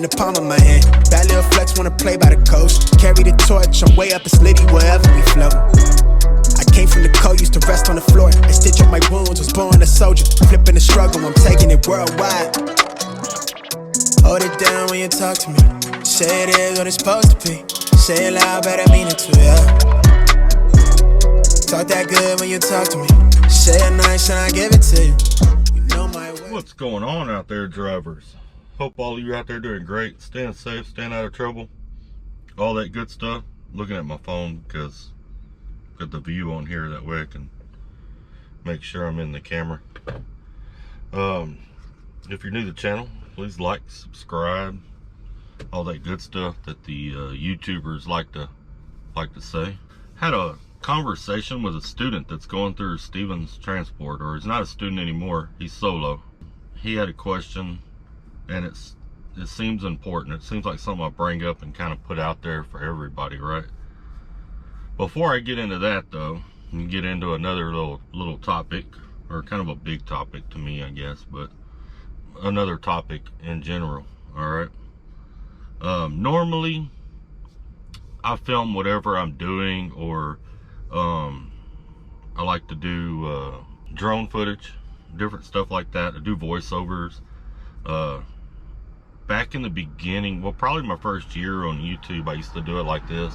the palm of my hand. Bad little flex, wanna play by the coast. Carry the torch, I'm way up, it's litty wherever we float. I came from the cold, used to rest on the floor. I stitch up my wounds, was born a soldier. Flipping the struggle, I'm taking it worldwide. Hold it down when you talk to me. Say it is what it's supposed to be. Say it loud, but I mean it too, yeah. Talk that good when you talk to me. Say it nice and I give it to you. You know my way. What's going on out there, drivers? Hope all of you out there doing great, staying safe, staying out of trouble, all that good stuff. Looking at my phone because I've got the view on here, that way I can make sure I'm in the camera. If you're new to the channel, please like, subscribe, all that good stuff that the YouTubers like to say. Had a conversation with a student that's going through Stevens Transport, or he's not a student anymore, he's solo. He had a question, and it seems important. It seems like something I bring up and kind of put out there for everybody, right? Before I get into that though, and get into another little topic, or kind of a big topic to me, I guess, but another topic in general, all right? Normally I film whatever I'm doing, or I like to do drone footage, different stuff like that. I do voiceovers. Back in the beginning, well, probably my first year on YouTube, I used to do it like this.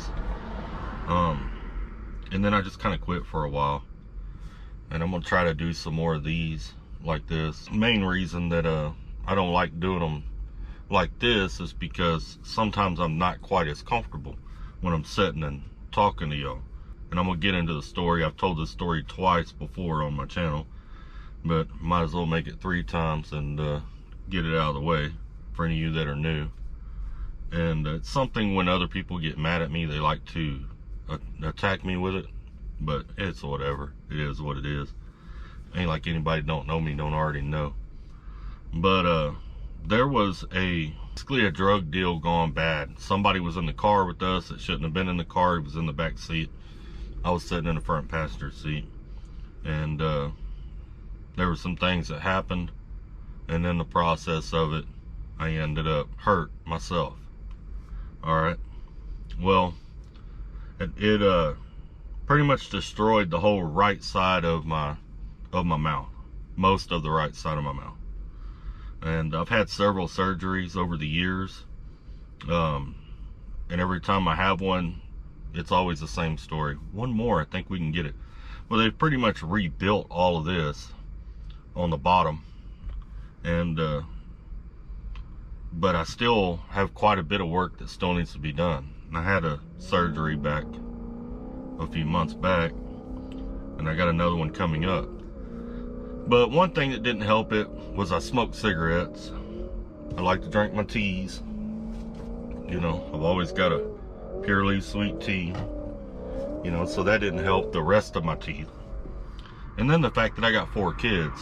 And then I just kind of quit for a while. And I'm gonna try to do some more of these like this. Main reason that I don't like doing them like this is because sometimes I'm not quite as comfortable when I'm sitting and talking to y'all. And I'm gonna get into the story. I've told this story twice before on my channel, but might as well make it 3 times and get it out of the way for any of you that are new. And it's something when other people get mad at me, they like to attack me with it, but it's whatever. It is what it is. Ain't like anybody don't know me don't already know. But there was basically a drug deal gone bad. Somebody was in the car with us that shouldn't have been in the car. He was in the back seat. I was sitting in the front passenger seat, and there were some things that happened, and in the process of it, I ended up hurt myself. All right. Well, it pretty much destroyed the whole right side of my mouth, most of the right side of my mouth. And I've had several surgeries over the years, and every time I have one, it's always the same story. One more, I think we can get it. Well, they've pretty much rebuilt all of this on the bottom, and but I still have quite a bit of work that still needs to be done. And I had a surgery back a few months back, and I got another one coming up. But one thing that didn't help it was I smoked cigarettes. I like to drink my teas. You know, I've always got a pure leaf sweet tea. You know, so that didn't help the rest of my teeth. And then the fact that I got 4 kids.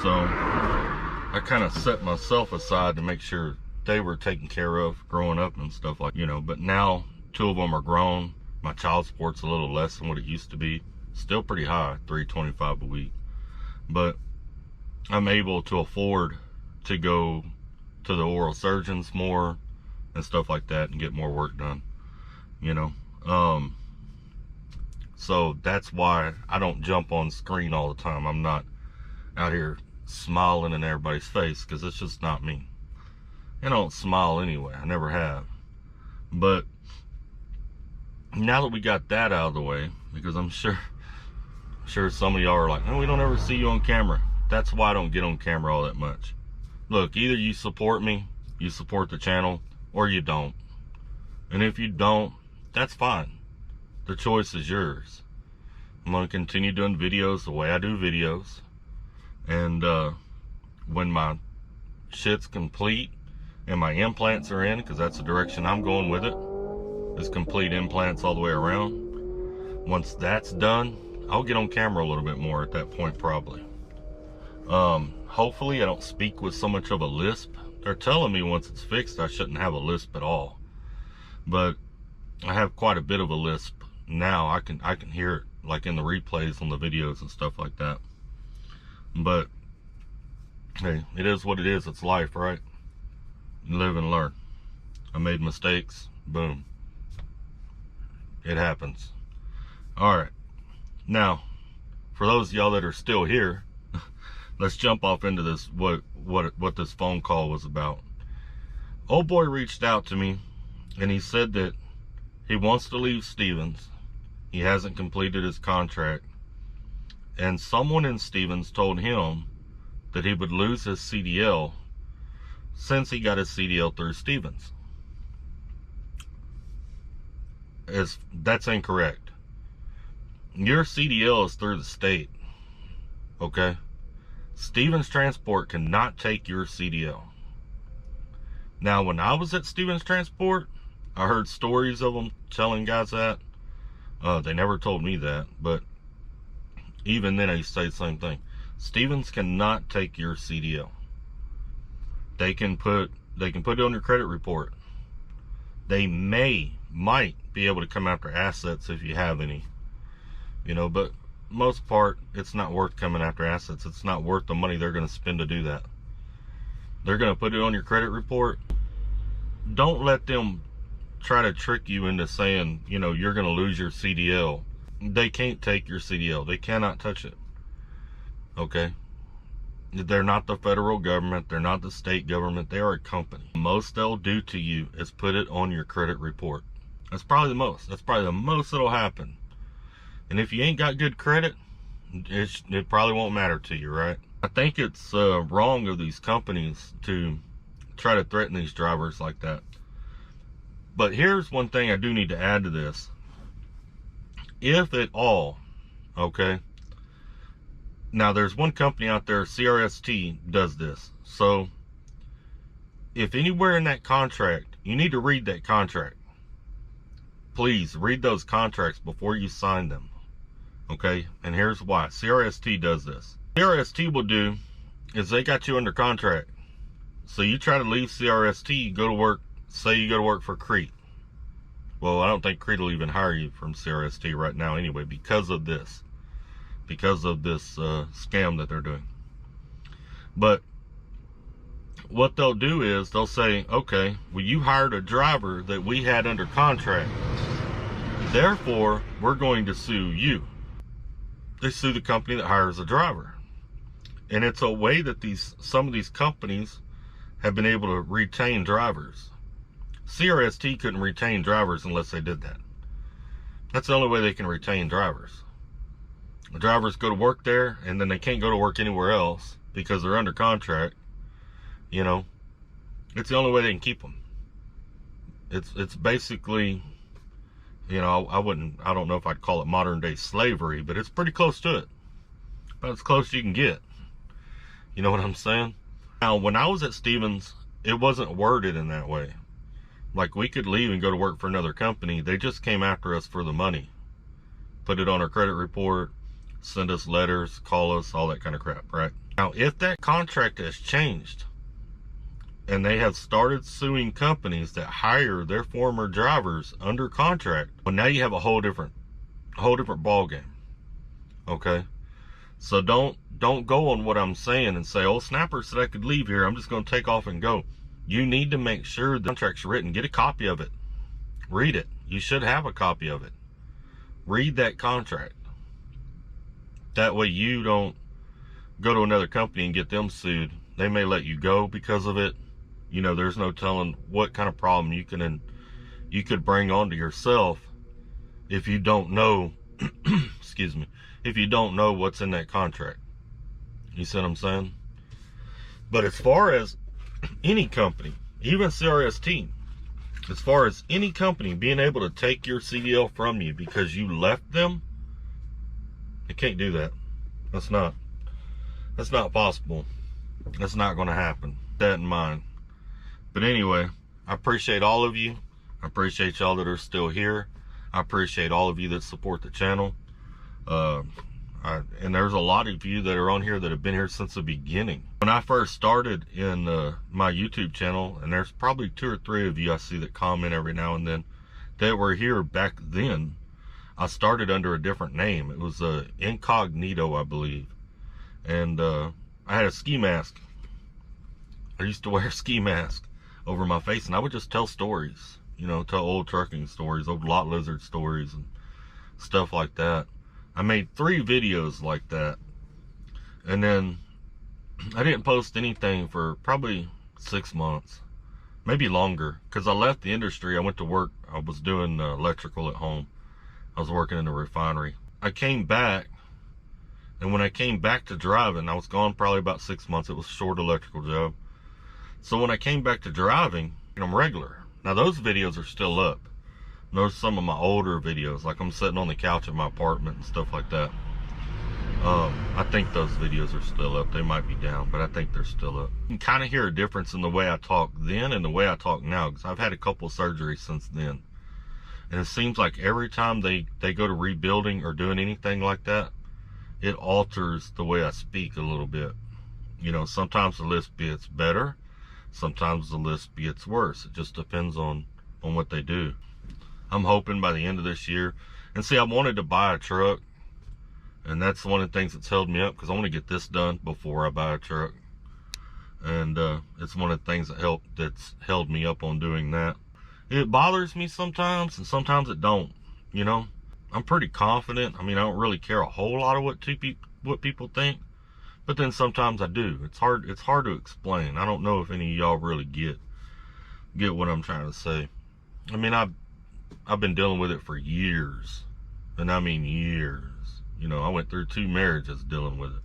So I kind of set myself aside to make sure they were taken care of growing up and stuff like, you know. But now 2 of them are grown. My child support's a little less than what it used to be. Still pretty high, $325 a week. But I'm able to afford to go to the oral surgeons more and stuff like that and get more work done, you know. So that's why I don't jump on screen all the time. I'm not out here smiling in everybody's face, because it's just not me. And I don't smile anyway. I never have. But now that we got that out of the way, because I'm sure some of y'all are like, oh, we don't ever see you on camera. That's why I don't get on camera all that much. Look, either you support me, you support the channel, or you don't. And if you don't, that's fine. The choice is yours. I'm going to continue doing videos the way I do videos. And when my shit's complete and my implants are in, because that's the direction I'm going with it, is complete implants all the way around. Once that's done, I'll get on camera a little bit more at that point, probably. Hopefully I don't speak with so much of a lisp. They're telling me once it's fixed I shouldn't have a lisp at all, but I have quite a bit of a lisp now. I can hear it like in the replays on the videos and stuff like that. But hey, it is what it is. It's life, right? Live and learn. I made mistakes. Boom. It happens. Alright. Now, for those of y'all that are still here, let's jump off into this, what this phone call was about. Old boy reached out to me, and he said that he wants to leave Stevens. He hasn't completed his contract. And someone in Stevens told him that he would lose his CDL since he got his CDL through Stevens. That's incorrect. Your CDL is through the state. Okay? Stevens Transport cannot take your CDL. Now, when I was at Stevens Transport, I heard stories of them telling guys that. They never told me that, but even then they say the same thing. Stevens cannot take your CDL. They can put it on your credit report. They might be able to come after assets if you have any. You know, but most part, it's not worth coming after assets. It's not worth the money they're going to spend to do that. They're going to put it on your credit report. Don't let them try to trick you into saying, you know, you're going to lose your CDL. They can't take your CDL. They cannot touch it. Okay? They're not the federal government. They're not the state government. They are a company. Most they'll do to you is put it on your credit report. That's probably the most. That's probably the most that'll happen. And if you ain't got good credit, it probably won't matter to you, right? I think it's wrong of these companies to try to threaten these drivers like that. But here's one thing I do need to add to this. If at all, okay, now there's one company out there, CRST, does this. So if anywhere in that contract, you need to read that contract. Please read those contracts before you sign them. Okay, and here's why. CRST does this. CRST will do is they got you under contract. So you try to leave CRST, you go to work, say you go to work for Crete. Well, I don't think Crete will even hire you from CRST right now anyway, because of this. Because of this scam that they're doing. But what they'll do is they'll say, okay, well, you hired a driver that we had under contract. Therefore, we're going to sue you. They sue the company that hires a driver. And it's a way that some of these companies have been able to retain drivers. CRST couldn't retain drivers unless they did that. That's the only way they can retain drivers. The drivers go to work there, and then they can't go to work anywhere else because they're under contract. You know, it's the only way they can keep them. It's basically, you know, I don't know if I'd call it modern day slavery, but it's pretty close to it. About as close as you can get. You know what I'm saying? Now, when I was at Stevens, it wasn't worded in that way. Like, we could leave and go to work for another company. They just came after us for the money. Put it on our credit report, send us letters, call us, all that kind of crap, right? Now, if that contract has changed, and they have started suing companies that hire their former drivers under contract, well, now you have a whole different ball game. Okay? So don't go on what I'm saying and say, oh, Snapper said I could leave here, I'm just going to take off and go. You need to make sure the contract's written. Get a copy of it. Read it. You should have a copy of it. Read that contract. That way you don't go to another company and get them sued. They may let you go because of it. You know, there's no telling what kind of problem you could bring onto yourself if you don't know, excuse me, if you don't know what's in that contract. You see what I'm saying? But as far as any company, even CRST, as far as any company being able to take your CDL from you because you left them, they can't do that. That's not possible. That's not going to happen. Keep that in mind. But anyway, I appreciate all of you. I appreciate y'all that are still here. I appreciate all of you that support the channel. And there's a lot of you that are on here that have been here since the beginning. When I first started in my YouTube channel, and there's probably 2 or 3 of you I see that comment every now and then that were here back then, I started under a different name. It was Incognito, I believe. And I had a ski mask. I used to wear a ski mask over my face, and I would just tell stories, you know, tell old trucking stories, old lot lizard stories and stuff like that. I made 3 videos like that, and then I didn't post anything for probably 6 months, maybe longer, because I left the industry. I went to work. I was doing electrical at home. I was working in a refinery. I came back, and when I came back to driving, I was gone probably about 6 months. It was a short electrical job. So when I came back to driving, I'm regular. Now those videos are still up. Those are some of my older videos, like I'm sitting on the couch at my apartment and stuff like that. I think those videos are still up. They might be down, but I think they're still up. You can kind of hear a difference in the way I talk then and the way I talk now, because I've had a couple surgeries since then. And it seems like every time they go to rebuilding or doing anything like that, it alters the way I speak a little bit. You know, sometimes the lisp gets better, sometimes the lisp gets worse. It just depends on what they do. I'm hoping by the end of this year, and see, I wanted to buy a truck, and that's one of the things that's held me up, because I want to get this done before I buy a truck. And it's one of the things that's held me up on doing that. It bothers me sometimes, and sometimes it don't. You know, I'm pretty confident. I mean, I don't really care a whole lot of what people think, but then sometimes I do. It's hard to explain. I don't know if any of y'all really get what I'm trying to say. I mean, I've been dealing with it for years, and I mean years. You know, I went through 2 marriages dealing with it,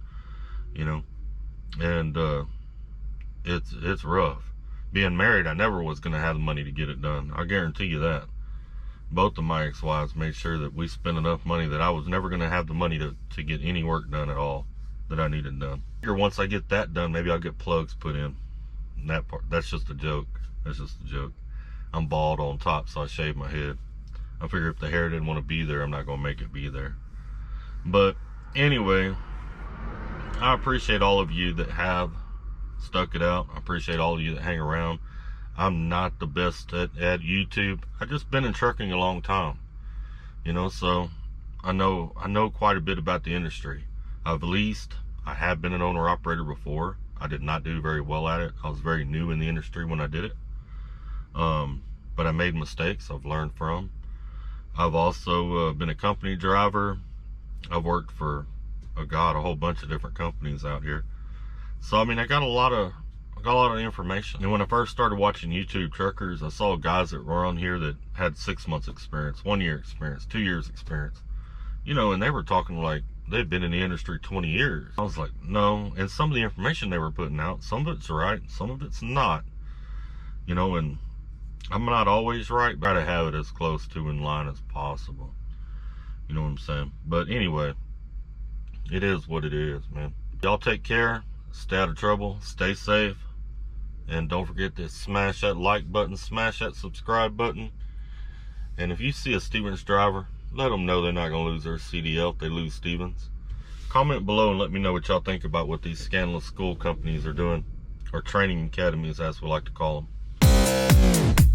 you know, and it's rough. Being married, I never was going to have the money to get it done. I guarantee you that. Both of my ex-wives made sure that we spent enough money that I was never going to have the money to get any work done at all that I needed done. Once I get that done, maybe I'll get plugs put in. And that part, that's just a joke. That's just a joke. I'm bald on top, so I shave my head. I figure if the hair didn't want to be there, I'm not going to make it be there. But anyway, I appreciate all of you that have stuck it out. I appreciate all of you that hang around. I'm not the best at YouTube. I've just been in trucking a long time, you know, so I know quite a bit about the industry. I've leased. I have been an owner operator before. I did not do very well at it. I was very new in the industry when I did it. But I made mistakes I've learned from. I've also been a company driver. I've worked for, a whole bunch of different companies out here. So I mean, I got a lot of information. And when I first started watching YouTube truckers, I saw guys that were on here that had 6 months experience, 1 year experience, 2 years experience, you know, and they were talking like they've been in the industry 20 years. I was like, no. And some of the information they were putting out, some of it's right, some of it's not, you know, and I'm not always right, but I try to have it as close to in line as possible. You know what I'm saying? But anyway, it is what it is, man. Y'all take care, stay out of trouble, stay safe, and don't forget to smash that like button, smash that subscribe button. And if you see a Stevens driver, let them know they're not going to lose their CDL if they lose Stevens. Comment below and let me know what y'all think about what these scandalous school companies are doing, or training academies as we like to call them.